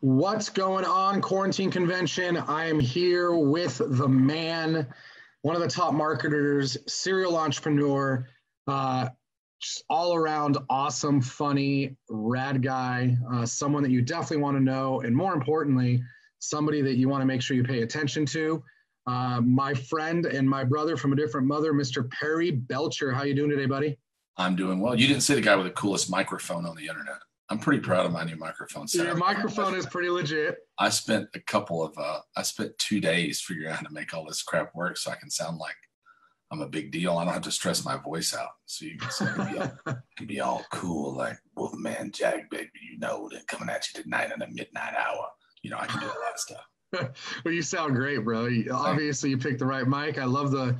What's going on, Quarantine Convention? I am here with the man, one of the top marketers, serial entrepreneur, just all around awesome, funny, rad guy, someone that you definitely want to know, and more importantly, somebody that you want to make sure you pay attention to. My friend and my brother from a different mother, Mr. Perry Belcher. How you doing today, buddy? I'm doing well. You didn't say the guy with the coolest microphone on the internet. I'm pretty proud of my new microphone setup. Your microphone is pretty legit. I spent 2 days figuring out how to make all this crap work so I can sound like I'm a big deal. I don't have to stress my voice out. So you can be all cool like Wolfman Jack, baby, then coming at you tonight in the midnight hour. I can do a lot of stuff. Well, you sound great, bro. Obviously, you picked the right mic. I love the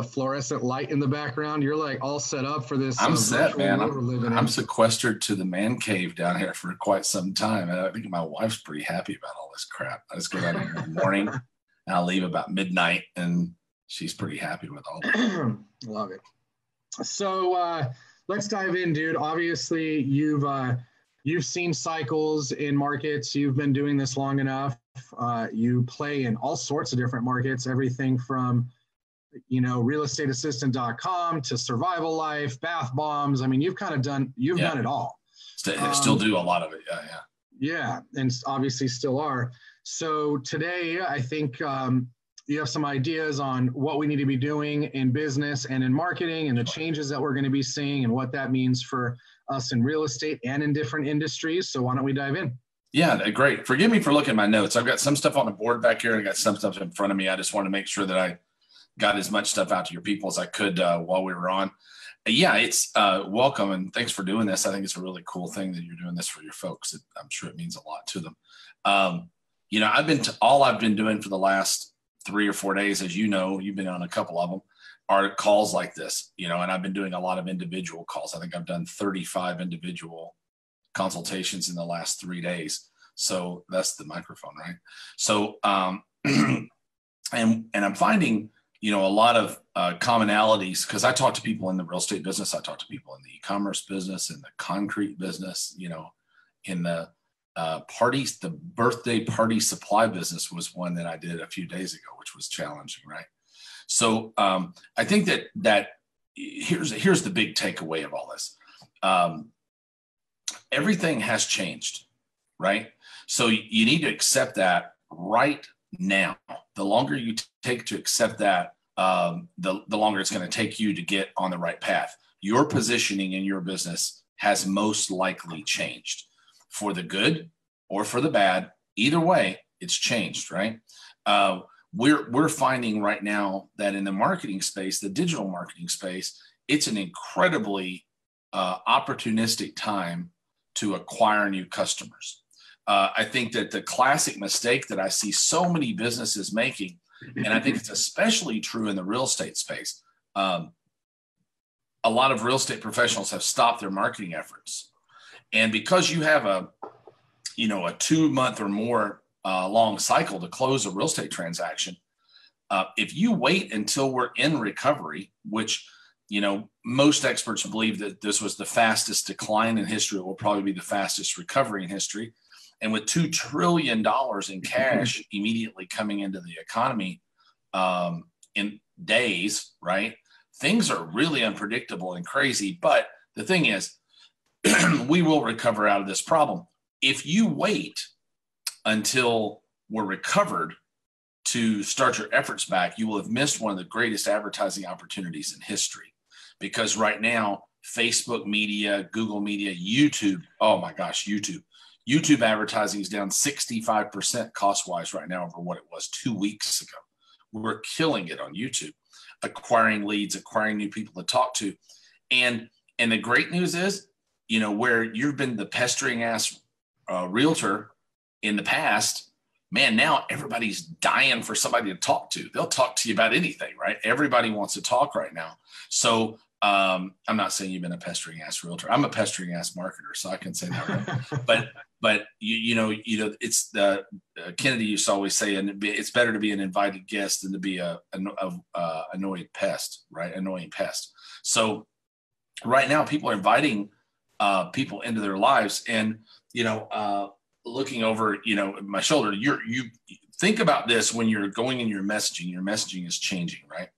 fluorescent light in the background. You're like all set up for this. I'm set, man. I'm sequestered to the man cave down here for quite some time. And I think my wife's pretty happy about all this crap. I just go down here in the morning and I'll leave about midnight and she's pretty happy with all that. Love it. So let's dive in, dude. Obviously, you've seen cycles in markets. You've been doing this long enough. You play in all sorts of different markets, everything from realestateassistant.com to survival life, bath bombs. I mean, you've done it all. Still do a lot of it. Yeah. And obviously still are. So today, I think you have some ideas on what we need to be doing in business and in marketing and the changes that we're going to be seeing and what that means for us in real estate and in different industries. So why don't we dive in? Yeah, great. Forgive me for looking at my notes. I've got some stuff on the board back here and I got some stuff in front of me. I just want to make sure that I got as much stuff out to your people as I could while we were on. Yeah, it's welcome and thanks for doing this. I think it's a really cool thing that you're doing this for your folks. I'm sure it means a lot to them. All I've been doing for the last 3 or 4 days, as you know, you've been on a couple of them, are calls like this, and I've been doing a lot of individual calls. I think I've done 35 individual consultations in the last 3 days. So that's the microphone, right? So, and I'm finding, a lot of commonalities because I talk to people in the real estate business. I talk to people in the e-commerce business, in the concrete business, in the parties. The birthday party supply business was one that I did a few days ago, which was challenging, right? So I think that here's the big takeaway of all this. Everything has changed, right? So you need to accept that right now. The longer you take to accept that, the longer it's going to take you to get on the right path. Your positioning in your business has most likely changed for the good or for the bad. Either way, it's changed, right? We're finding right now that in the marketing space, the digital marketing space, it's an incredibly opportunistic time to acquire new customers. I think that the classic mistake that I see so many businesses making, and I think it's especially true in the real estate space, a lot of real estate professionals have stopped their marketing efforts. And because you have a 2 month or more long cycle to close a real estate transaction, if you wait until we're in recovery, which most experts believe that this was the fastest decline in history, it will probably be the fastest recovery in history. And with $2 trillion in cash immediately coming into the economy in days, right? Things are really unpredictable and crazy. But the thing is, we will recover out of this problem. If you wait until we're recovered to start your efforts back, you will have missed one of the greatest advertising opportunities in history. Because right now, Facebook media, Google media, YouTube, oh my gosh, YouTube advertising is down 65% cost-wise right now over what it was 2 weeks ago. We're killing it on YouTube, acquiring leads, acquiring new people to talk to. And the great news is, where you've been the pestering ass realtor in the past, man, now everybody's dying for somebody to talk to. They'll talk to you about anything, right? Everybody wants to talk right now. So I'm not saying you've been a pestering ass realtor. I'm a pestering ass marketer, so I can say that, right? But it's the Kennedy used to always say, and it's better to be an invited guest than to be a annoyed pest, right? Annoying pest. So right now, people are inviting people into their lives, and looking over, my shoulder. You think about this when you're going in your messaging. Your messaging is changing, right?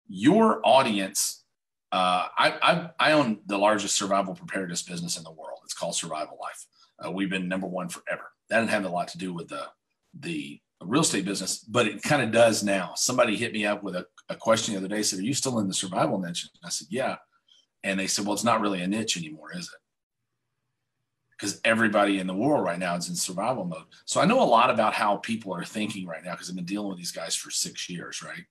Your audience. I own the largest survival preparedness business in the world. It's called Survival Life. We've been #1 forever. That didn't have a lot to do with the real estate business, but it kind of does now. Somebody hit me up with a question the other day, said, "Are you still in the survival niche?" I said, "Yeah." And they said, "Well, it's not really a niche anymore, is it?" Because everybody in the world right now is in survival mode. So I know a lot about how people are thinking right now because I've been dealing with these guys for 6 years, right?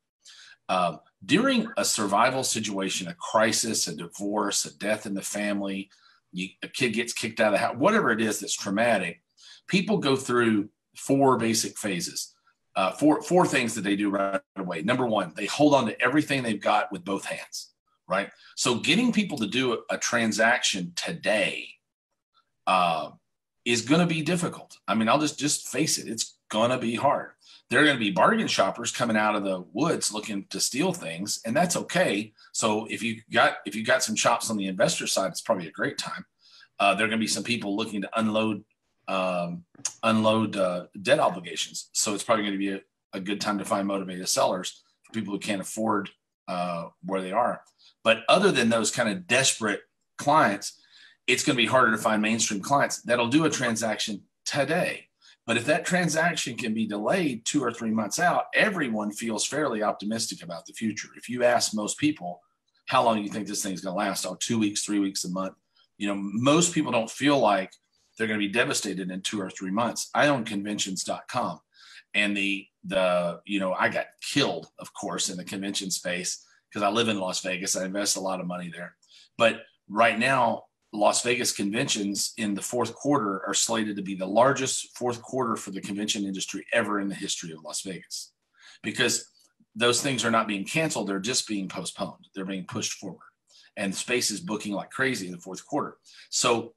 During a survival situation, a crisis, a divorce, a death in the family, a kid gets kicked out of the house, whatever it is that's traumatic, people go through 4 basic phases, four things that they do right away. Number 1, they hold on to everything they've got with both hands, right? So getting people to do a transaction today is going to be difficult. I mean, I'll just face it. It's going to be hard. There are going to be bargain shoppers coming out of the woods looking to steal things, and that's okay. So if you got some chops on the investor side, it's probably a great time. There are going to be some people looking to unload debt obligations. So it's probably going to be a good time to find motivated sellers for people who can't afford where they are. But other than those kind of desperate clients, it's going to be harder to find mainstream clients that'll do a transaction today. But if that transaction can be delayed 2 or 3 months out, everyone feels fairly optimistic about the future. If you ask most people, how long do you think this thing's going to last? Oh, 2 weeks, 3 weeks, a month. Most people don't feel like they're going to be devastated in 2 or 3 months. I own conventions.com, and I got killed, of course, in the convention space because I live in Las Vegas. I invest a lot of money there. But right now, Las Vegas conventions in the fourth quarter are slated to be the largest fourth quarter for the convention industry ever in the history of Las Vegas, because those things are not being canceled. They're just being postponed. They're being pushed forward, and space is booking like crazy in the fourth quarter. So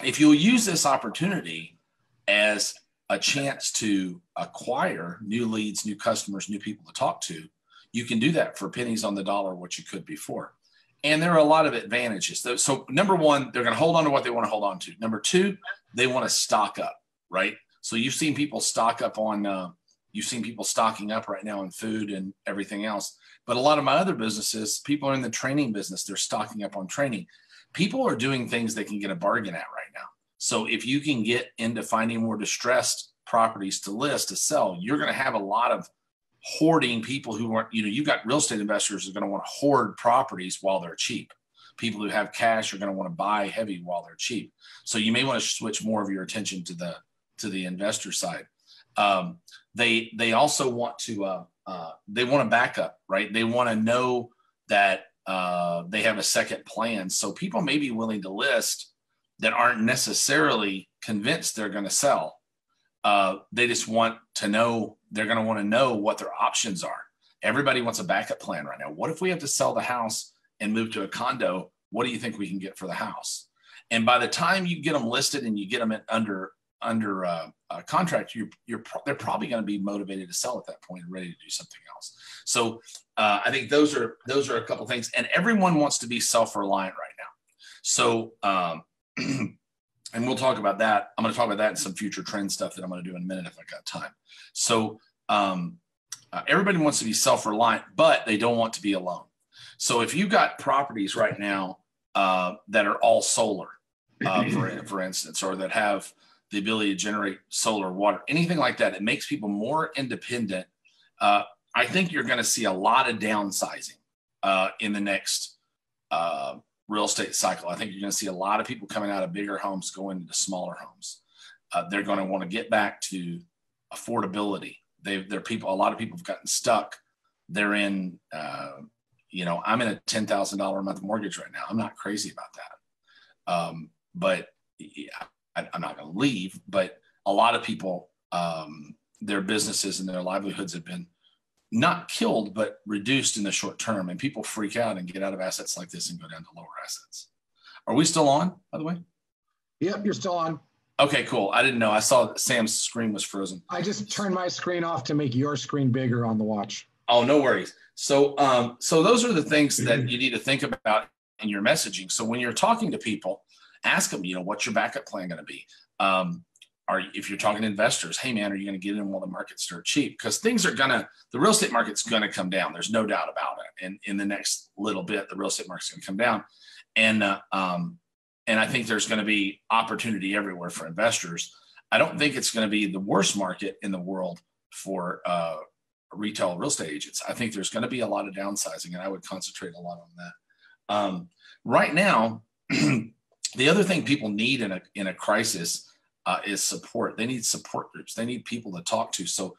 if you'll use this opportunity as a chance to acquire new leads, new customers, new people to talk to, you can do that for pennies on the dollar, what you could before. And there are a lot of advantages. So number 1, they're going to hold on to what they want to hold on to. Number 2, they want to stock up, right? So you've seen people stock up you've seen people stocking up right now on food and everything else. But a lot of my other businesses, people are in the training business. They're stocking up on training. People are doing things they can get a bargain at right now. So if you can get into finding more distressed properties to list, to sell, you're going to have a lot of hoarding people who aren't, you've got real estate investors who are going to want to hoard properties while they're cheap. People who have cash are going to want to buy heavy while they're cheap. So you may want to switch more of your attention to the investor side. They also want to they want a backup, right? They want to know that they have a second plan. So people may be willing to list that aren't necessarily convinced they're going to sell. They just want to know, they're going to want to know what their options are. Everybody wants a backup plan right now. What if we have to sell the house and move to a condo? What do you think we can get for the house? And by the time you get them listed and you get them under contract, they're probably going to be motivated to sell at that point and ready to do something else. So I think those are a couple of things. And everyone wants to be self-reliant right now. So and we'll talk about that. I'm going to talk about that in some future trend stuff that I'm going to do in a minute if I got time. So everybody wants to be self-reliant, but they don't want to be alone. So if you've got properties right now that are all solar, for instance, or that have the ability to generate solar, water, anything like that, it makes people more independent. I think you're going to see a lot of downsizing in the next real estate cycle. I think you're going to see a lot of people coming out of bigger homes going into smaller homes. They're going to want to get back to affordability. A lot of people have gotten stuck. They're in, I'm in a $10,000 a month mortgage right now. I'm not crazy about that. But I'm not going to leave, but a lot of people, their businesses and their livelihoods have been not killed, but reduced in the short term. And people freak out and get out of assets like this and go down to lower assets. Are we still on, by the way? Yep, you're still on. Okay, cool. I didn't know. I saw that Sam's screen was frozen. I just turned my screen off to make your screen bigger on the watch. Oh, no worries. So those are the things that you need to think about in your messaging. So when you're talking to people, ask them, what's your backup plan going to be? If you're talking to investors, hey man, are you going to get in while the markets are cheap? Because the real estate market's going to come down. There's no doubt about it. And in the next little bit, the real estate market's going to come down. And I think there's going to be opportunity everywhere for investors. I don't think it's going to be the worst market in the world for retail real estate agents. I think there's going to be a lot of downsizing, and I would concentrate a lot on that. Right now, the other thing people need in a crisis is support. They need support groups. They need people to talk to. So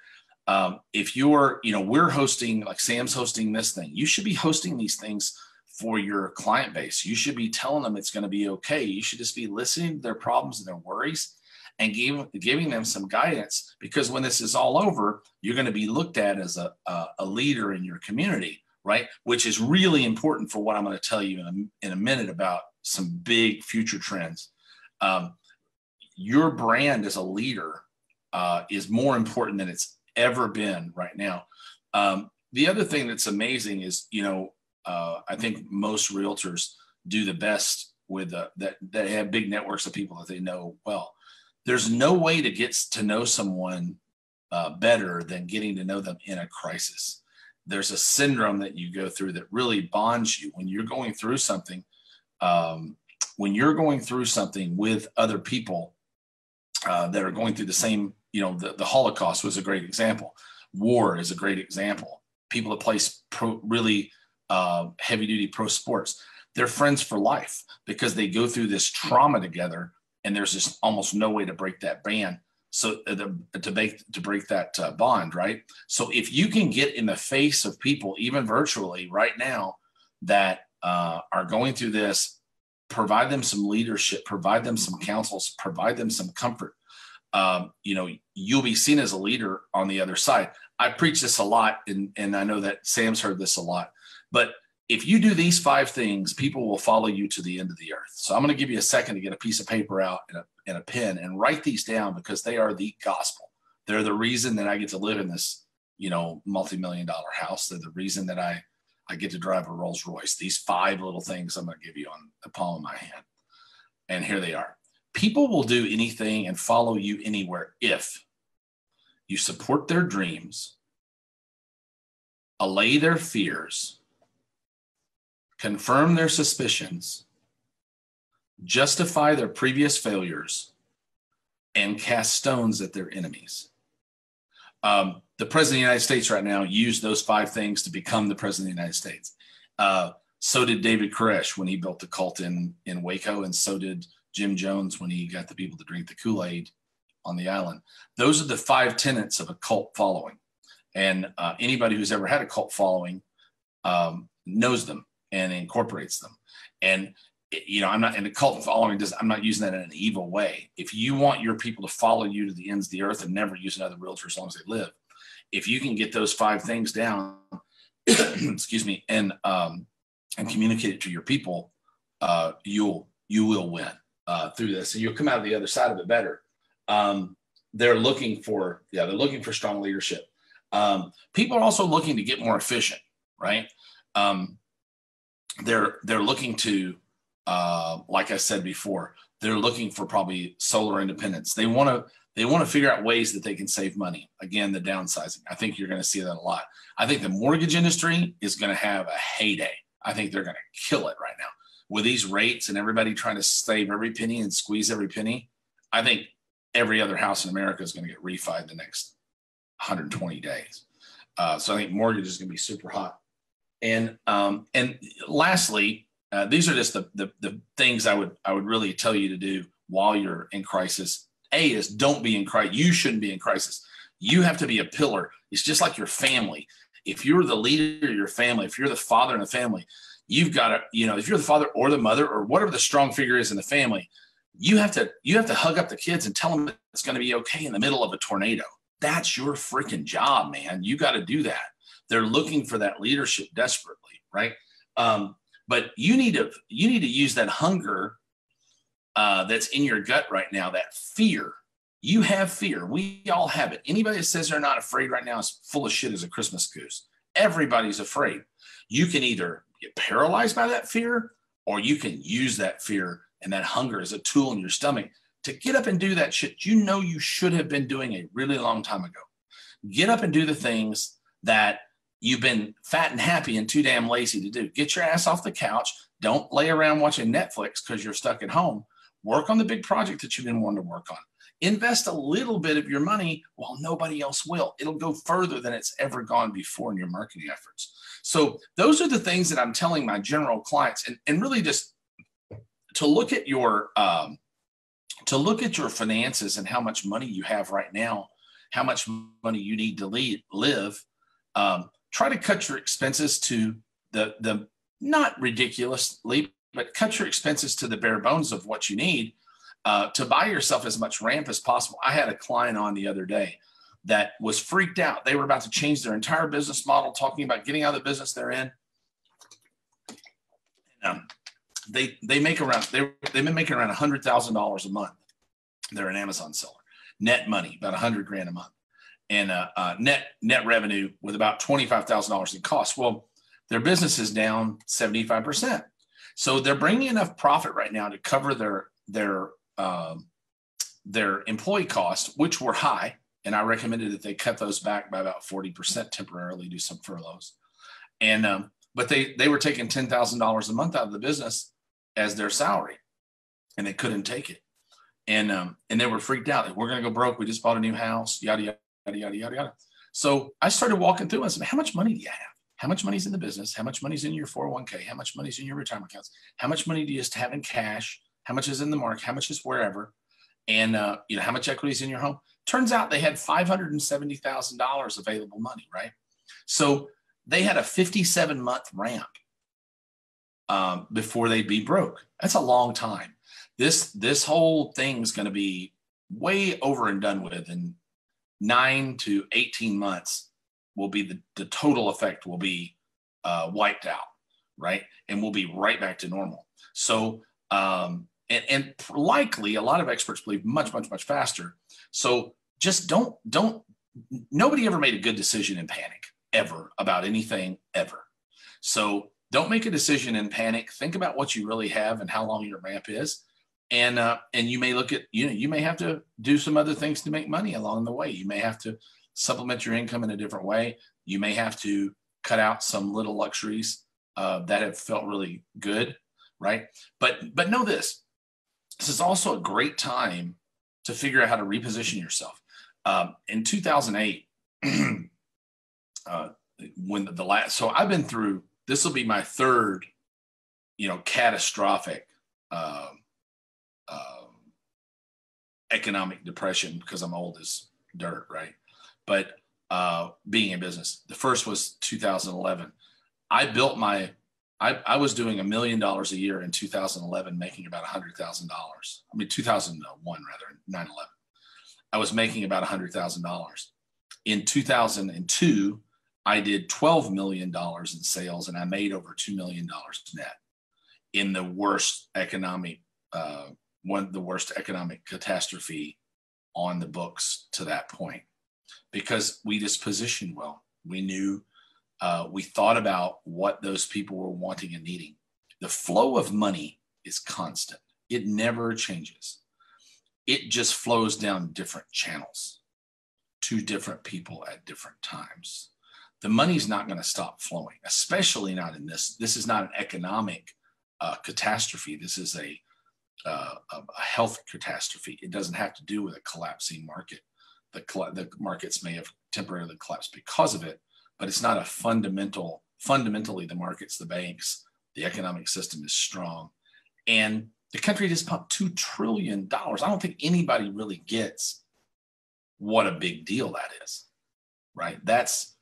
if you're, we're hosting, like Sam's hosting this thing, you should be hosting these things for your client base. You should be telling them it's going to be okay. You should just be listening to their problems and their worries and giving them some guidance, because when this is all over, you're going to be looked at as a leader in your community, right? Which is really important for what I'm going to tell you in a minute about some big future trends. Your brand as a leader is more important than it's ever been right now. The other thing that's amazing is, I think most realtors do the best with that have big networks of people that they know well. There's no way to get to know someone better than getting to know them in a crisis. There's a syndrome that you go through that really bonds you when you're going through something. When you're going through something with other people that are going through the same, the Holocaust was a great example. War is a great example. People that play really heavy duty pro sports, they're friends for life because they go through this trauma together, and there's just almost no way to break that band. So to break that bond, right? So if you can get in the face of people, even virtually right now, that are going through this, provide them some leadership, provide them some counsels, provide them some comfort. You'll be seen as a leader on the other side. I preach this a lot, and I know that Sam's heard this a lot, but if you do these 5 things, people will follow you to the end of the earth. So I'm going to give you a second to get a piece of paper out and a pen and write these down, because they are the gospel. They're the reason that I get to live in this, multi-million-dollar house. They're the reason that I get to drive a Rolls Royce. These 5 little things I'm going to give you on the palm of my hand. And here they are. People will do anything and follow you anywhere if you support their dreams, allay their fears, confirm their suspicions, justify their previous failures, and cast stones at their enemies. The president of the United States right now used those 5 things to become the president of the United States. So did David Koresh when he built the cult in Waco, and so did Jim Jones when he got the people to drink the Kool-Aid on the island. Those are the 5 tenets of a cult following. And anybody who's ever had a cult following knows them and incorporates them. And, I'm not in the cult following. I'm not using that in an evil way. If you want your people to follow you to the ends of the earth and never use another realtor as long as they live, if you can get those 5 things down, excuse me, and communicate it to your people, you will win through this, and you'll come out of the other side of it better. They're looking for strong leadership. People are also looking to get more efficient, right? They're looking to, like I said before, they're looking for probably solar independence. They want to figure out ways that they can save money. Again, the downsizing. I think you're going to see that a lot. I think the mortgage industry is going to have a heyday. I think they're going to kill it right now with these rates and everybody trying to save every penny and squeeze every penny. I think every other house in America is going to get refied in the next 120 days. So I think mortgage is going to be super hot. And lastly, these are just the things I would really tell you to do while you're in crisis. A is don't be in crisis. You shouldn't be in crisis. You have to be a pillar. It's just like your family. If you're the leader of your family, if you're the father in the family, you've got to, if you're the father or the mother or whatever the strong figure is in the family, you have to hug up the kids and tell them it's going to be okay in the middle of a tornado. That's your freaking job, man. You got to do that. They're looking for that leadership desperately, right? But you need to use that hunger that's in your gut right now, that fear. You have fear. We all have it. Anybody that says they're not afraid right now is full of shit as a Christmas goose. Everybody's afraid. You can either get paralyzed by that fear, or you can use that fear and that hunger as a tool in your stomach to get up and do that shit you know you should have been doing a really long time ago. Get up and do the things that you've been fat and happy and too damn lazy to do. Get your ass off the couch. Don't lay around watching Netflix because you're stuck at home. Work on the big project that you've been wanting to work on. Invest a little bit of your money while nobody else will. It'll go further than it's ever gone before in your marketing efforts. So those are the things that I'm telling my general clients, and really just to look at your finances and how much money you have right now, how much money you need to live. Try to cut your expenses to the not ridiculously, but cut your expenses to the bare bones of what you need to buy yourself as much ramp as possible. I had a client on the other day that was freaked out. They were about to change their entire business model, talking about getting out of the business they're in. They've been making around $100,000 a month. They're an Amazon seller. Net money, about $100,000 a month, and net revenue with about $25,000 in costs. Well, their business is down 75%, so they're bringing enough profit right now to cover their employee costs, which were high, and I recommended that they cut those back by about 40% temporarily, do some furloughs, and but they were taking $10,000 a month out of the business as their salary, and they couldn't take it. And they were freaked out. We're going to go broke. We just bought a new house, yada, yada, yada, yada, yada. So I started walking through and I said, how much money do you have? How much money's in the business? How much money's in your 401k? How much money's in your retirement accounts? How much money do you just have in cash? How much is in the market? How much is wherever? And, how much equity is in your home? Turns out they had $570,000 available money, right? So they had a 57-month ramp before they'd be broke. That's a long time. This whole thing's going to be way over and done with in 9 to 18 months. Will be the total effect will be wiped out, right? And we'll be right back to normal. So and likely a lot of experts believe much faster. So just don't. Nobody ever made a good decision in panic ever about anything ever. So don't make a decision in panic. Think about what you really have and how long your ramp is. And you may look at, you may have to do some other things to make money along the way. You may have to supplement your income in a different way. You may have to cut out some little luxuries that have felt really good, right? But know this is also a great time to figure out how to reposition yourself. In 2008, so I've been through, this will be my third, catastrophic economic depression because I'm old as dirt, right? But being in business, the first was 2011. I was doing $1 million a year in 2011, making about $100,000. 2001 rather, 9/11. I was making about $100,000. In 2002, I did $12 million in sales, and I made over $2 million net in the worst economic catastrophe on the books to that point, because we just positioned well. We knew, we thought about what those people were wanting and needing. The flow of money is constant. It never changes. It just flows down different channels to different people at different times. The money's not going to stop flowing, especially not in this. This is not an economic catastrophe. This is a health catastrophe. It doesn't have to do with a collapsing market. The markets may have temporarily collapsed because of it, but it's not a fundamentally the markets, the banks, the economic system is strong. And the country just pumped $2 trillion. I don't think anybody really gets what a big deal that is, right? That's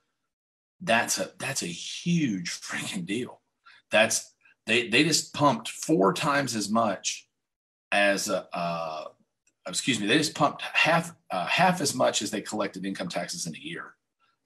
a huge freaking deal. They just pumped 4 times as much as they just pumped half as much as they collected income taxes in a year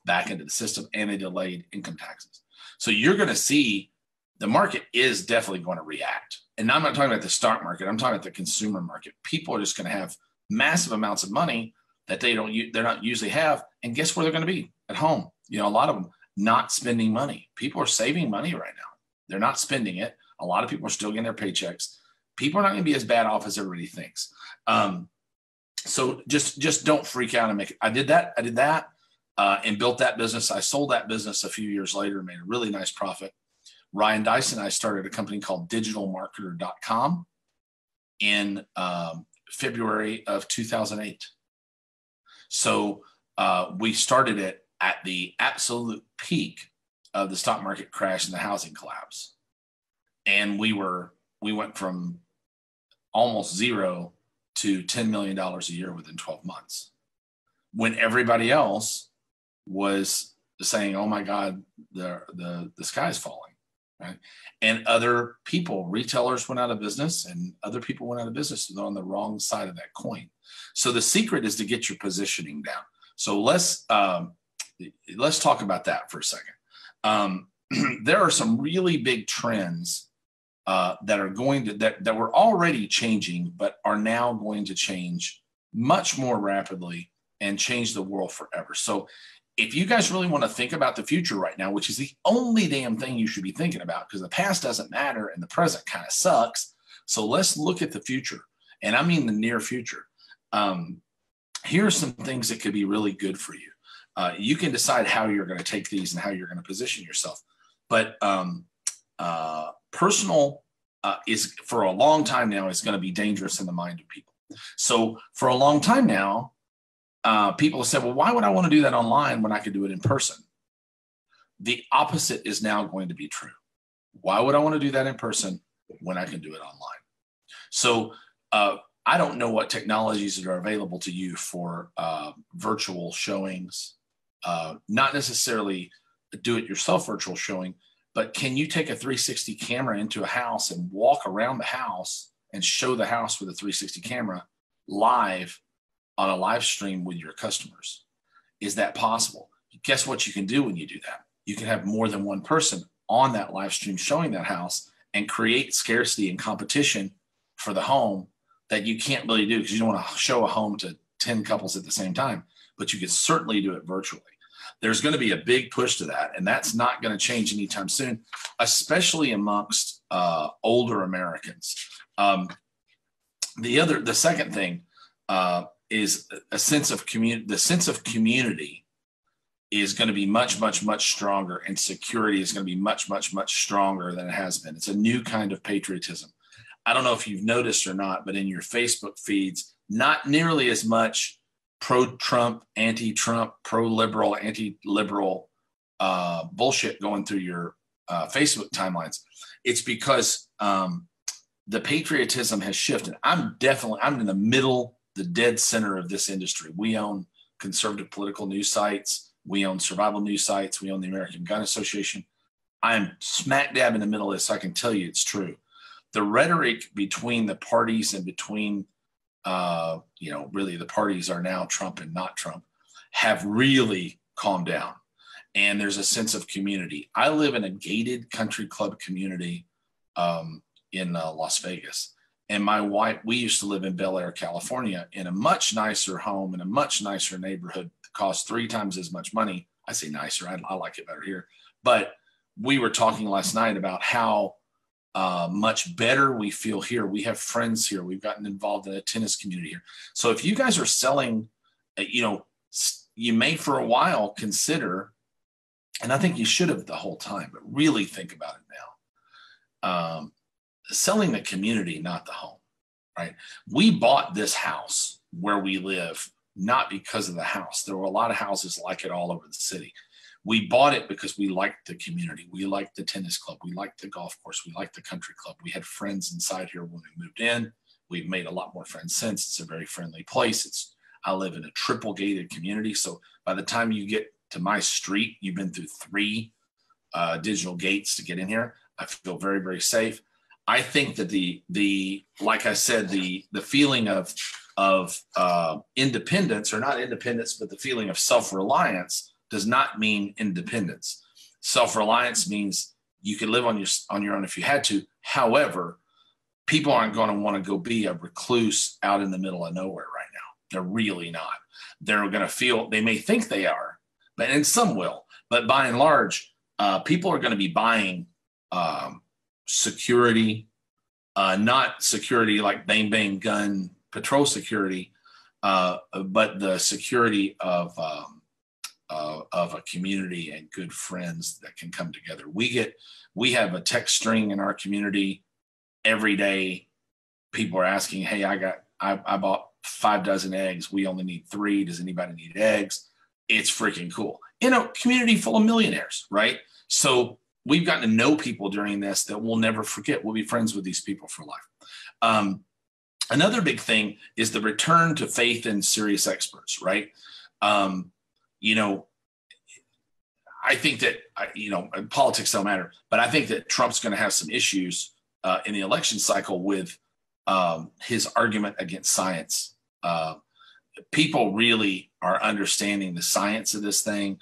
back into the system, and they delayed income taxes. So you're going to see the market is definitely going to react. And I'm not talking about the stock market. I'm talking about the consumer market. People are just going to have massive amounts of money that they're not usually have. And guess where they're going to be? At home. A lot of them not spending money. People are saving money right now. They're not spending it. A lot of people are still getting their paychecks. People are not going to be as bad off as everybody thinks. So just don't freak out and make it. I did that and built that business. I sold that business a few years later, made a really nice profit. Ryan Dyson and I started a company called digitalmarketer.com in February of 2008. So we started it at the absolute peak of the stock market crash and the housing collapse. And we went from almost zero to $10 million a year within 12 months, when everybody else was saying, oh my God, the sky's falling, right? And other people, retailers went out of business, and other people went out of business. They're on the wrong side of that coin. So the secret is to get your positioning down. So let's talk about that for a second. There are some really big trends that are going to, that were already changing, but are now going to change much more rapidly and change the world forever. So if you guys really want to think about the future right now, which is the only damn thing you should be thinking about, because the past doesn't matter and the present kind of sucks. So let's look at the future. And I mean the near future. Here are some things that could be really good for you. You can decide how you're going to take these and how you're going to position yourself. But personal is, for a long time now, is going to be dangerous in the mind of people. So for a long time now, people have said, well, why would I want to do that online when I could do it in person? The opposite is now going to be true. Why would I want to do that in person when I can do it online? So I don't know what technologies that are available to you for virtual showings, not necessarily do-it-yourself virtual showing, but can you take a 360 camera into a house and walk around the house and show the house with a 360 camera live on a live stream with your customers? Is that possible? Guess what you can do when you do that? You can have more than one person on that live stream showing that house and create scarcity and competition for the home that you can't really do, because you don't want to show a home to 10 couples at the same time, but you can certainly do it virtually. There's going to be a big push to that, and that's not going to change anytime soon, especially amongst older Americans. The second thing is a sense of community. The sense of community is going to be much, much, much stronger, and security is going to be much, much, much stronger than it has been. It's a new kind of patriotism. I don't know if you've noticed or not, but in your Facebook feeds, not nearly as much pro-Trump, anti-Trump, pro-liberal, anti-liberal bullshit going through your Facebook timelines. It's because the patriotism has shifted. I'm in the middle, the dead center of this industry. We own conservative political news sites. We own survival news sites. We own the American Gun Association. I'm smack dab in the middle of this. I can tell you it's true. The rhetoric between the parties and between really the parties are now Trump and not Trump, have really calmed down. And there's a sense of community. I live in a gated country club community in Las Vegas. And my wife, we used to live in Belcher, California, in a much nicer home in a much nicer neighborhood. Cost 3 times as much money. I say nicer, I like it better here. But we were talking last night about how much better we feel here. We have friends here. We've gotten involved in a tennis community here. So if you guys are selling, you may for a while consider, and I think you should have the whole time, but really think about it now. Selling the community, not the home, right? We bought this house where we live, not because of the house. There were a lot of houses like it all over the city. We bought it because we liked the community. We liked the tennis club. We liked the golf course. We liked the country club. We had friends inside here when we moved in. We've made a lot more friends since. It's a very friendly place. I live in a triple gated community. So by the time you get to my street, you've been through 3 digital gates to get in here. I feel very, very safe. I think that like I said, the feeling of independence, or not independence, but the feeling of self-reliance does not mean independence. Self-reliance means you could live on your own if you had to. However, people aren't going to want to go be a recluse out in the middle of nowhere right now. They're really not. They're going to feel, they may think they are, and some will, but by and large, people are going to be buying security, not security like bang, bang, gun, patrol security, but the security of a community and good friends that can come together. We have a text string in our community every day. People are asking, hey, I bought 5 dozen eggs. We only need 3. Does anybody need eggs? It's freaking cool. In a community full of millionaires, right? So we've gotten to know people during this that we'll never forget. We'll be friends with these people for life. Another big thing is the return to faith in serious experts, right? You know, I think that, you know, politics don't matter, but I think that Trump's going to have some issues in the election cycle with his argument against science. People really are understanding the science of this thing.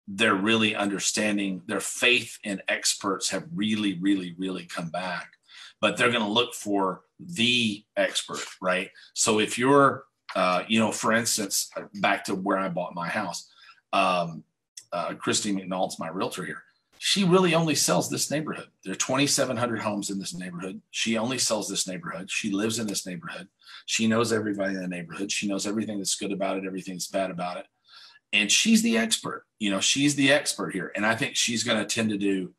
They're really understanding, their faith in experts have really, really, really come back. But they're going to look for the expert, right? So if you're, you know, for instance, back to where I bought my house, Christy McNaughton's my realtor here. She really only sells this neighborhood. There are 2,700 homes in this neighborhood. She only sells this neighborhood. She lives in this neighborhood. She knows everybody in the neighborhood. She knows everything that's good about it, everything that's bad about it. And she's the expert. You know, she's the expert here. And I think she's going to tend to do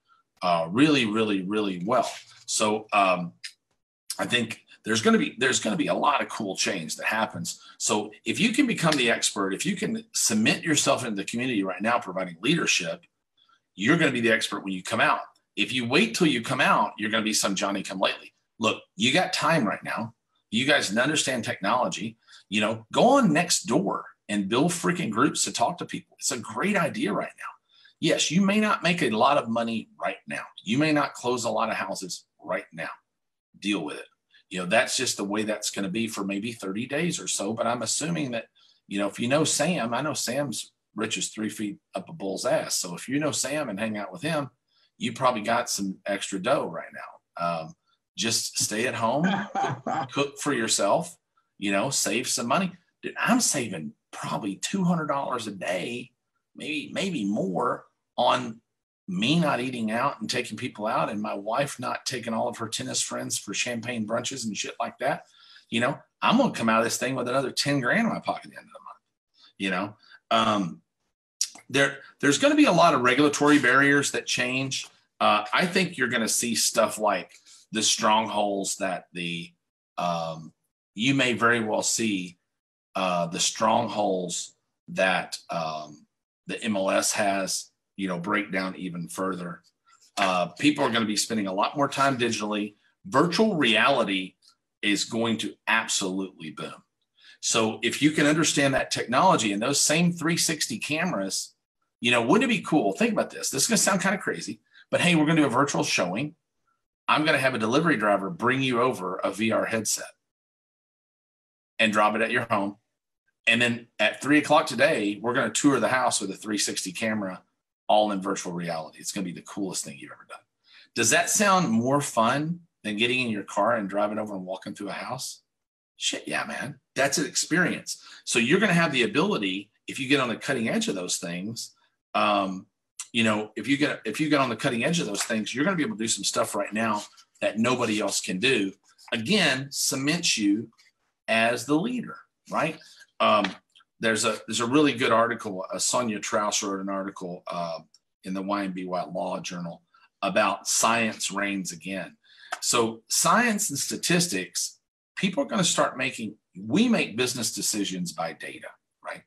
really, really, really well. So I think there's going to be a lot of cool change that happens. So if you can become the expert, if you can cement yourself into the community right now, providing leadership, you're going to be the expert when you come out. If you wait till you come out, you're going to be some Johnny come lately. Look, you got time right now. You guys understand technology. You know, go on Nextdoor and build freaking groups to talk to people. It's a great idea right now. Yes, you may not make a lot of money right now. You may not close a lot of houses right now. Deal with it. You know, that's just the way that's going to be for maybe 30 days or so. But I'm assuming that, you know, if you know Sam, I know Sam's rich as 3 feet up a bull's ass. So if you know Sam and hang out with him, you probably got some extra dough right now. Just stay at home, cook for yourself, you know, save some money. Dude, I'm saving probably $200 a day, maybe more, on me not eating out and taking people out, and my wife not taking all of her tennis friends for champagne brunches and shit like that. You know, I'm going to come out of this thing with another 10 grand in my pocket at the end of the month. You know, there's going to be a lot of regulatory barriers that change. I think you're going to see stuff like the strongholds that you may very well see the strongholds that the MLS has, you know, break down even further. People are going to be spending a lot more time digitally. Virtual reality is going to absolutely boom. So if you can understand that technology and those same 360 cameras, you know, wouldn't it be cool? Think about this. This is going to sound kind of crazy, but hey, we're going to do a virtual showing. I'm going to have a delivery driver bring you over a VR headset and drop it at your home. And then at 3 o'clock today, we're going to tour the house with a 360 camera, all in virtual reality. It's going to be the coolest thing you've ever done. Does that sound more fun than getting in your car and driving over and walking through a house? Shit, yeah, man. That's an experience. So you're going to have the ability, if you get on the cutting edge of those things, you know, if you get on the cutting edge of those things, you're going to be able to do some stuff right now that nobody else can do. Again, cements you as the leader, right? There's a really good article. Sonia Trauss wrote an article in the YMBY Law Journal about science reigns again. So science and statistics, people are going to start we make business decisions by data, right?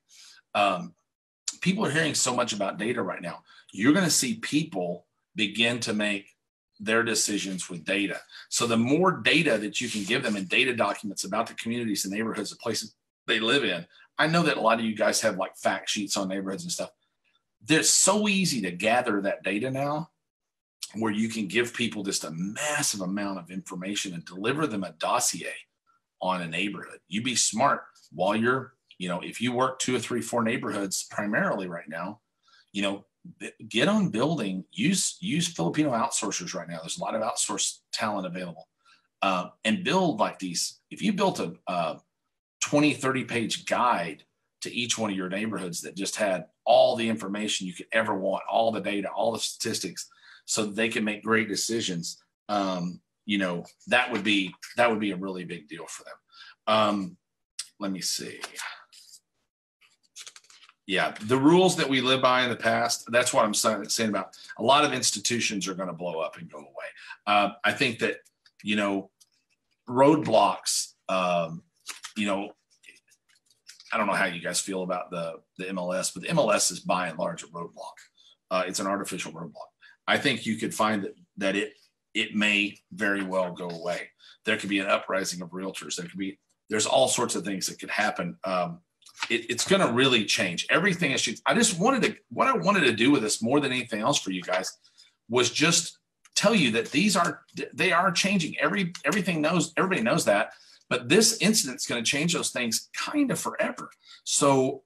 People are hearing so much about data right now. You're going to see people begin to make their decisions with data. So the more data that you can give them in data documents about the communities and neighborhoods, the places they live in. I know that a lot of you guys have like fact sheets on neighborhoods and stuff. They're so easy to gather that data now, where you can give people just a massive amount of information and deliver them a dossier on a neighborhood. You be smart while you're, you know, if you work 2 or 3, 4 neighborhoods primarily right now, you know, get on building, use Filipino outsourcers right now. There's a lot of outsourced talent available, and build like these. If you built a 20, 30 page guide to each one of your neighborhoods that just had all the information you could ever want, all the data, all the statistics, so that they can make great decisions, you know, that would be a really big deal for them. let me see. Yeah, the rules that we live by in the past, that's what I'm saying about a lot of institutions are going to blow up and go away. I think that, roadblocks, I don't know how you guys feel about the MLS, but the MLS is by and large a roadblock. It's an artificial roadblock. I think you could find that it may very well go away. There could be an uprising of realtors. There's all sorts of things that could happen. It's going to really change everything. What I wanted to do with this more than anything else for you guys was just tell you that they are changing. Everybody knows that, but this incident's going to change those things kind of forever. So,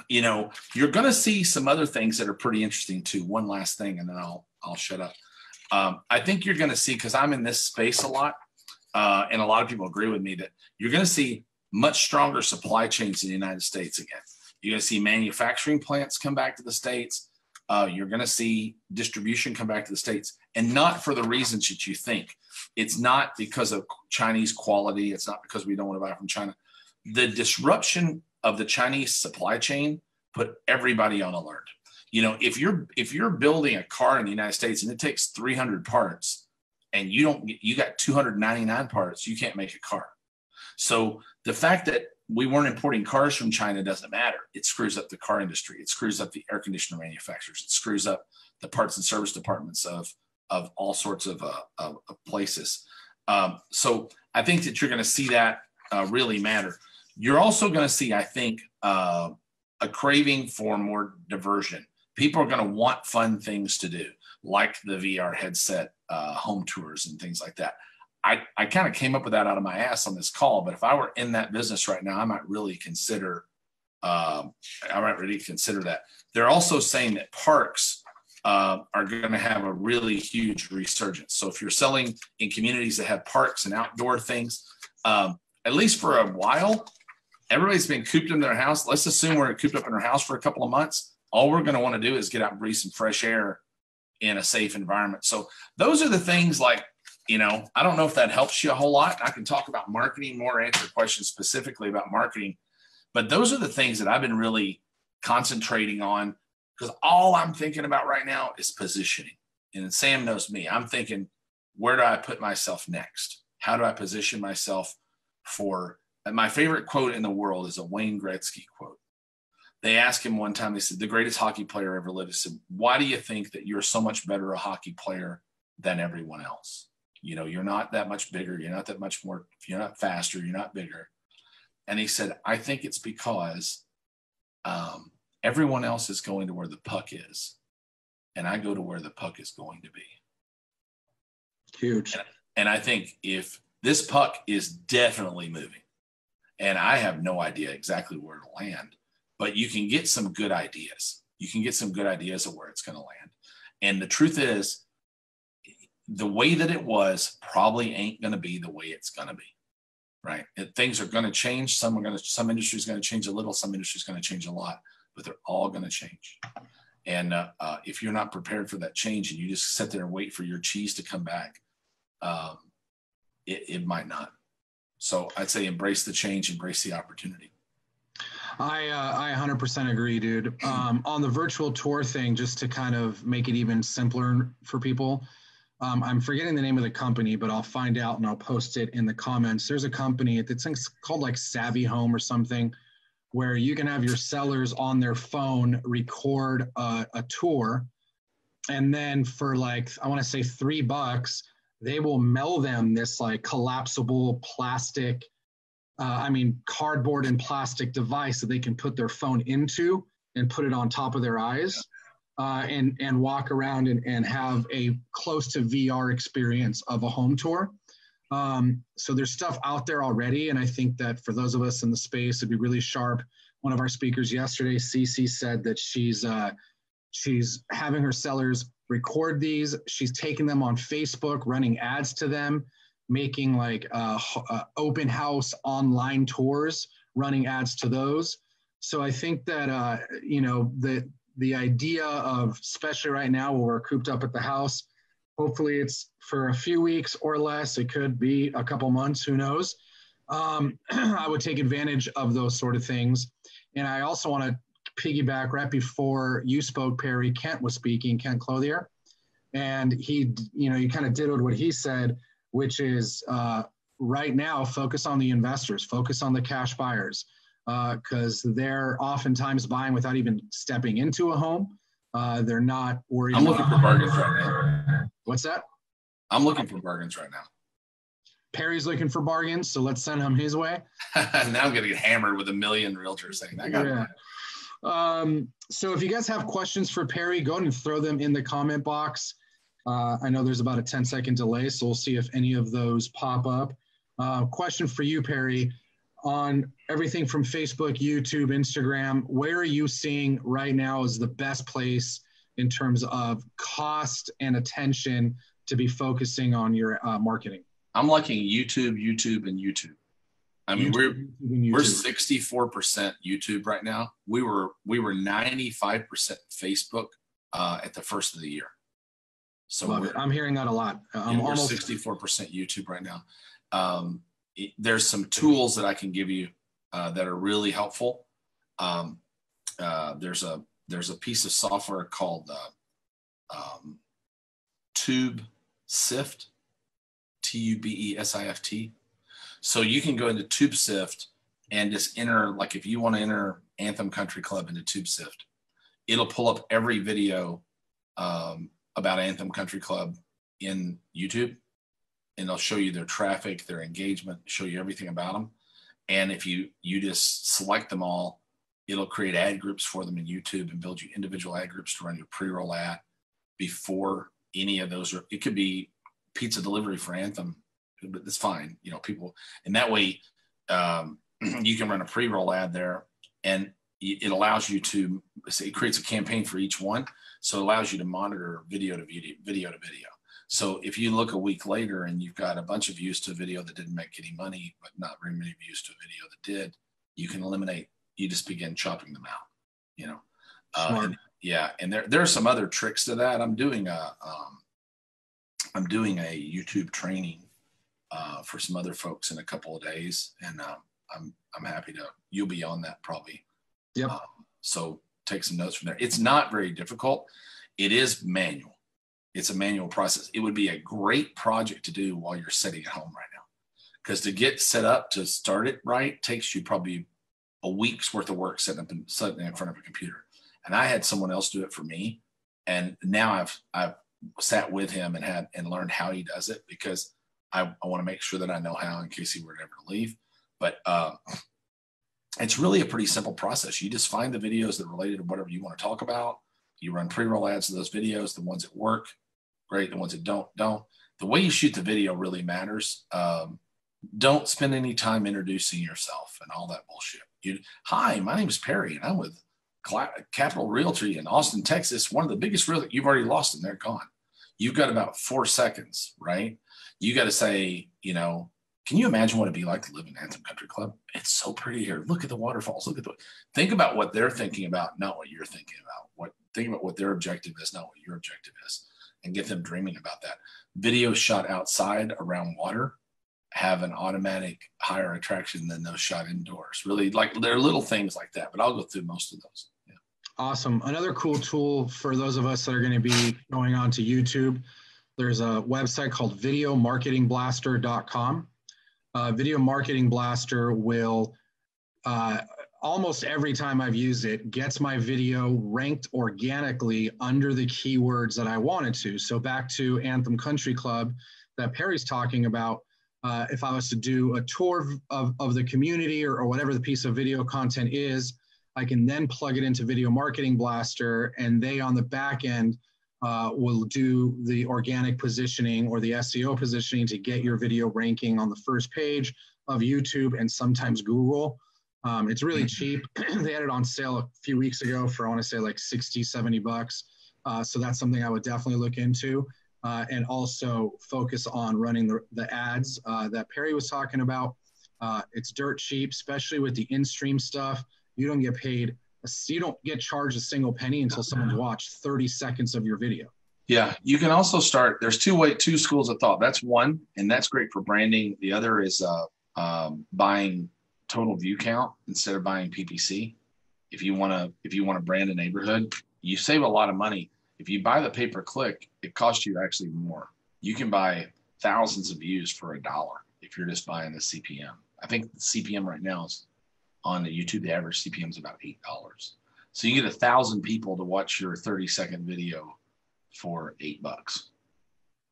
you're going to see some other things that are pretty interesting too. One last thing, and then I'll shut up. I think you're going to see, because I'm in this space a lot, and a lot of people agree with me, that you're going to see much stronger supply chains in the United States again. You're going to see manufacturing plants come back to the States. You're going to see distribution come back to the States, and not for the reasons that you think. It's not because of Chinese quality. It's not because we don't want to buy from China. The disruption of the Chinese supply chain put everybody on alert. If you're building a car in the United States and it takes 300 parts, and you got 299 parts, you can't make a car. So the fact that we weren't importing cars from China doesn't matter. It screws up the car industry. It screws up the air conditioner manufacturers. It screws up the parts and service departments of all sorts of places. So I think that you're going to see that really matter. You're also going to see, I think, a craving for more diversion. People are going to want fun things to do, like the VR headset, home tours and things like that. I kind of came up with that out of my ass on this call, but if I were in that business right now, I might really consider that. They're also saying that parks are going to have a really huge resurgence. So if you're selling in communities that have parks and outdoor things, at least for a while, everybody's been cooped in their house. Let's assume we're cooped up in our house for a couple of months. All we're going to want to do is get out and breathe some fresh air in a safe environment. So those are the things like, I don't know if that helps you a whole lot. I can talk about marketing more, answer questions specifically about marketing, but those are the things that I've been really concentrating on, because all I'm thinking about right now is positioning. And Sam knows me. I'm thinking, where do I put myself next? How do I position myself for, and my favorite quote in the world is a Wayne Gretzky quote. They asked him one time, they said, the greatest hockey player ever lived. He said, why do you think that you're so much better a hockey player than everyone else? You're not that much bigger. You're not that much more, you're not faster. You're not bigger. And he said, I think it's because everyone else is going to where the puck is. And I go to where the puck is going to be. Huge. And I think if this puck is definitely moving, and I have no idea exactly where to land, but you can get some good ideas. You can get some good ideas of where it's going to land. And the truth is, the way that it was probably ain't going to be the way it's going to be, right? Things are going to change. Some industry is going to change a little. Some industry is going to change a lot, but they're all going to change. And if you're not prepared for that change and you just sit there and wait for your cheese to come back, it might not. So I'd say embrace the change, embrace the opportunity. I 100% agree, dude. On the virtual tour thing, just to kind of make it even simpler for people, I'm forgetting the name of the company, but I'll find out and I'll post it in the comments. There's a company, it's called like Savvy Home or something, where you can have your sellers on their phone record a tour. And then for like, I want to say $3, they will mail them this like collapsible plastic, cardboard and plastic device that they can put their phone into and put it on top of their eyes. And walk around and have a close to VR experience of a home tour. So there's stuff out there already. And I think that for those of us in the space, it'd be really sharp. One of our speakers yesterday, Cece, said that she's having her sellers record these. She's taking them on Facebook, running ads to them, making like open house online tours, running ads to those. So I think that, the idea of, especially right now where we're cooped up at the house, hopefully it's for a few weeks or less. It could be a couple months, who knows? I would take advantage of those sort of things. And I also want to piggyback right before you spoke, Perry. Kent was speaking, Kent Clothier, and he kind of dittoed what he said, which is right now, focus on the investors, focus on the cash buyers, because they're oftentimes buying without even stepping into a home. They're not worried. I'm looking for bargains right now. What's that? I'm looking for bargains right now. Perry's looking for bargains, so let's send him his way. Now I'm going to get hammered with a million realtors saying, I got it. So if you guys have questions for Perry, go ahead and throw them in the comment box. I know there's about a 10-second delay, so we'll see if any of those pop up. Question for you, Perry, on everything from Facebook, YouTube, Instagram, where are you seeing right now is the best place in terms of cost and attention to be focusing on your marketing? I'm liking YouTube, and YouTube. I mean, we're 64% YouTube right now. We were 95% Facebook at the first of the year. So I'm hearing that a lot. We're almost 64% YouTube right now. There's some tools that I can give you that are really helpful. There's a piece of software called Tube Sift. TUBESIFT. So you can go into TubeSift and just enter, like if you want to enter Anthem Country Club into TubeSift, it'll pull up every video about Anthem Country Club in YouTube, and they'll show you their traffic, their engagement, show you everything about them. And if you just select them all, it'll create ad groups for them in YouTube and build you individual ad groups to run your pre-roll ad before any of those. It could be pizza delivery for Anthem, but it's fine, people. And that way you can run a pre-roll ad there, and it allows you to say, it creates a campaign for each one. So it allows you to monitor video to video. So if you look a week later and you've got a bunch of views to a video that didn't make any money, but not very many views to a video that did, you can eliminate, you just begin chopping them out, and there are some other tricks to that. I'm doing a YouTube training for some other folks in a couple of days, and I'm happy to. You'll be on that probably. Yep. So take some notes from there. It's not very difficult. It is manual. It's a manual process. It would be a great project to do while you're sitting at home right now, because to get set up to start it right takes you probably a week's worth of work sitting in front of a computer. And I had someone else do it for me, and now I've sat with him and learned how he does it, because I want to make sure that I know how in case he were ever to leave. But it's really a pretty simple process. You just find the videos that are related to whatever you want to talk about. You run pre-roll ads to those videos. The ones that work, great. The ones that don't. The way you shoot the video really matters. Don't spend any time introducing yourself and all that bullshit. Hi, my name is Perry, and I'm with Capital Realty in Austin, Texas. One of the biggest realty. You've already lost them. They're gone. You've got about 4 seconds, right? You got to say, can you imagine what it'd be like to live in Anthem Country Club? It's so pretty here. Look at the waterfalls. Think about what they're thinking about, not what you're thinking about. Think about what their objective is, not what your objective is, and get them dreaming about that. Videos shot outside around water have an automatic higher attraction than those shot indoors. Really, like, there are little things like that, but I'll go through most of those. Yeah. Awesome. Another cool tool for those of us that are going to be going on to YouTube, there's a website called videomarketingblaster.com. Video Marketing Blaster will, almost every time I've used it, gets my video ranked organically under the keywords that I wanted to. So back to Anthem Country Club that Perry's talking about, if I was to do a tour of the community or whatever the piece of video content is, I can then plug it into Video Marketing Blaster, and they on the back end will do the organic positioning or the SEO positioning to get your video ranking on the first page of YouTube and sometimes Google. It's really cheap. They had it on sale a few weeks ago for, I want to say, like 60, 70 bucks. So that's something I would definitely look into, and also focus on running the ads that Perry was talking about. It's dirt cheap, especially with the in-stream stuff. You don't get paid. You don't get charged a single penny until someone's watched 30 seconds of your video. Yeah, you can also start. There's two schools of thought. That's one, and that's great for branding. The other is buying total view count instead of buying PPC. If you want to brand a neighborhood, you save a lot of money. If you buy the pay-per-click, it costs you actually more. You can buy thousands of views for $1 if you're just buying the CPM. I think the CPM right now is on the YouTube, the average CPM is about $8. So you get 1,000 people to watch your 30-second video for $8.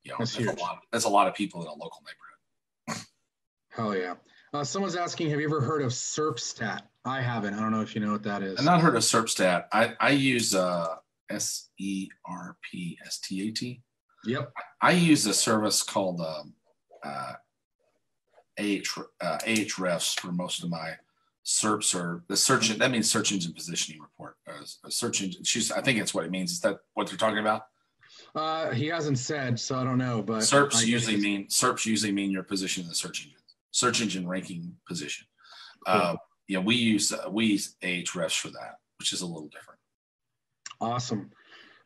You know, that's a lot. That's a lot of people in a local neighborhood. Hell yeah. Someone's asking, have you ever heard of SERPstat? I haven't. I don't know if you know what that is. I've not heard of SERPstat. I use SERPstat. Yep. I use a service called Ahrefs for most of my SERPs, or the search. That means search engine positioning report. A search engine. I think it's what it means. Is that what you're talking about? He hasn't said, so I don't know. But SERPs usually mean your position in the search engine ranking position. Cool. We use Ahrefs for that, which is a little different. Awesome.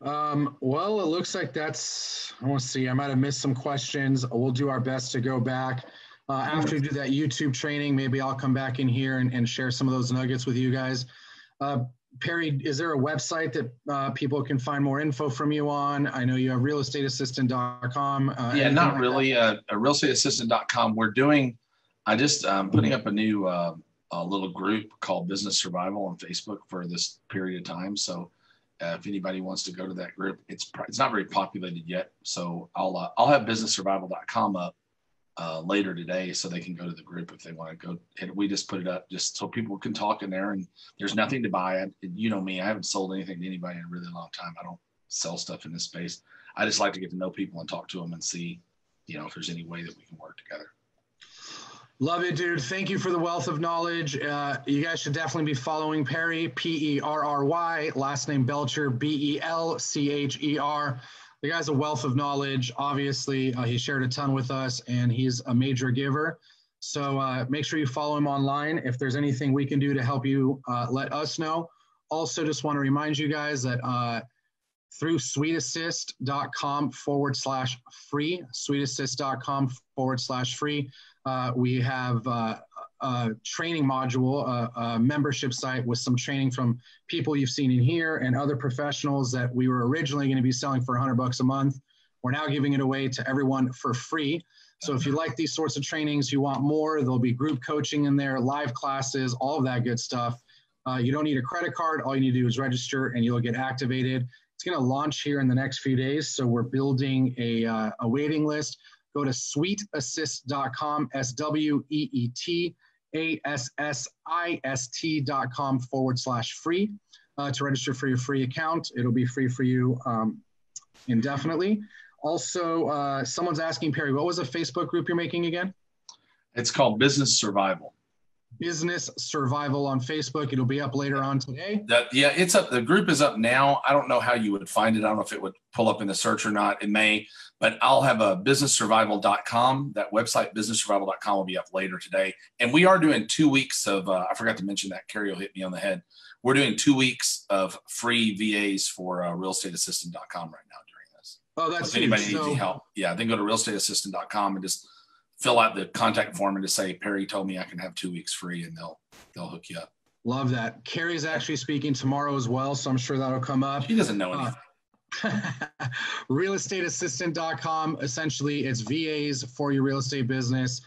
Well, it looks like that's. I want to see. I might have missed some questions. We'll do our best to go back. After you do that YouTube training, maybe I'll come back in here and share some of those nuggets with you guys. Perry, is there a website that people can find more info from you on? I know you have realestateassistant.com. Yeah, not really. Realestateassistant.com. I'm putting up a new little group called Business Survival on Facebook for this period of time. So if anybody wants to go to that group, it's not very populated yet. So I'll have businesssurvival.com up later today, so they can go to the group if they want to go. And we just put it up just so people can talk in there, and there's nothing to buy. You know me, I haven't sold anything to anybody in a really long time. I don't sell stuff in this space. I just like to get to know people and talk to them and see, if there's any way that we can work together. Love it, dude. Thank you for the wealth of knowledge. You guys should definitely be following Perry, Perry, last name Belcher, Belcher. The guy's a wealth of knowledge. Obviously, he shared a ton with us, and he's a major giver. So make sure you follow him online. If there's anything we can do to help you, let us know. Also, just want to remind you guys that through sweetassist.com/free, sweetassist.com/free, we have a training module, a membership site with some training from people you've seen in here and other professionals that we were originally going to be selling for $100 a month. We're now giving it away to everyone for free. So if you like these sorts of trainings, you want more, there'll be group coaching in there, live classes, all of that good stuff. You don't need a credit card. All you need to do is register and you'll get activated. It's going to launch here in the next few days. So we're building a waiting list. Go to sweetassist.com, sweetassist.com/free to register for your free account. It'll be free for you indefinitely. Also, someone's asking, Perry, what was the Facebook group you're making again? It's called Business Survival. Business Survival on Facebook. It'll be up later on today. It's up. The group is up now. I don't know how you would find it. I don't know if it would pull up in the search or not. It may, but I'll have a businesssurvival.com. That website, businesssurvival.com, will be up later today. And we are doing 2 weeks of, I forgot to mention that. Carrie will hit me on the head. We're doing 2 weeks of free VAs for realestateassistant.com right now during this. Oh, that's so if anybody needs any help, then go to realestateassistant.com and just fill out the contact form and just say, Perry told me I can have 2 weeks free, and they'll hook you up. Love that. Carrie's actually speaking tomorrow as well, so I'm sure that'll come up. She doesn't know anything. Realestateassistant.com. Essentially, it's VAs for your real estate business,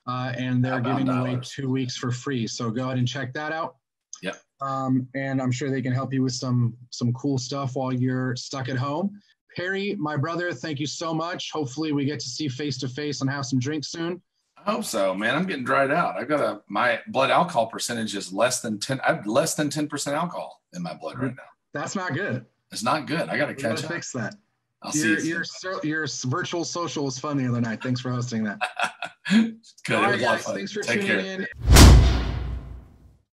and they're giving away 2 weeks for free. So go ahead and check that out. Yep. And I'm sure they can help you with some cool stuff while you're stuck at home. Perry, my brother, thank you so much. Hopefully we get to see face-to-face and have some drinks soon. I hope so, man. I'm getting dried out. My blood alcohol percentage is less than 10. I have less than 10% alcohol in my blood right now. That's not good. It's not good. I got to catch up. Fix that. I'll see you. Your virtual social was fun the other night. Thanks for hosting that. Good. All right, guys. Thanks for tuning in.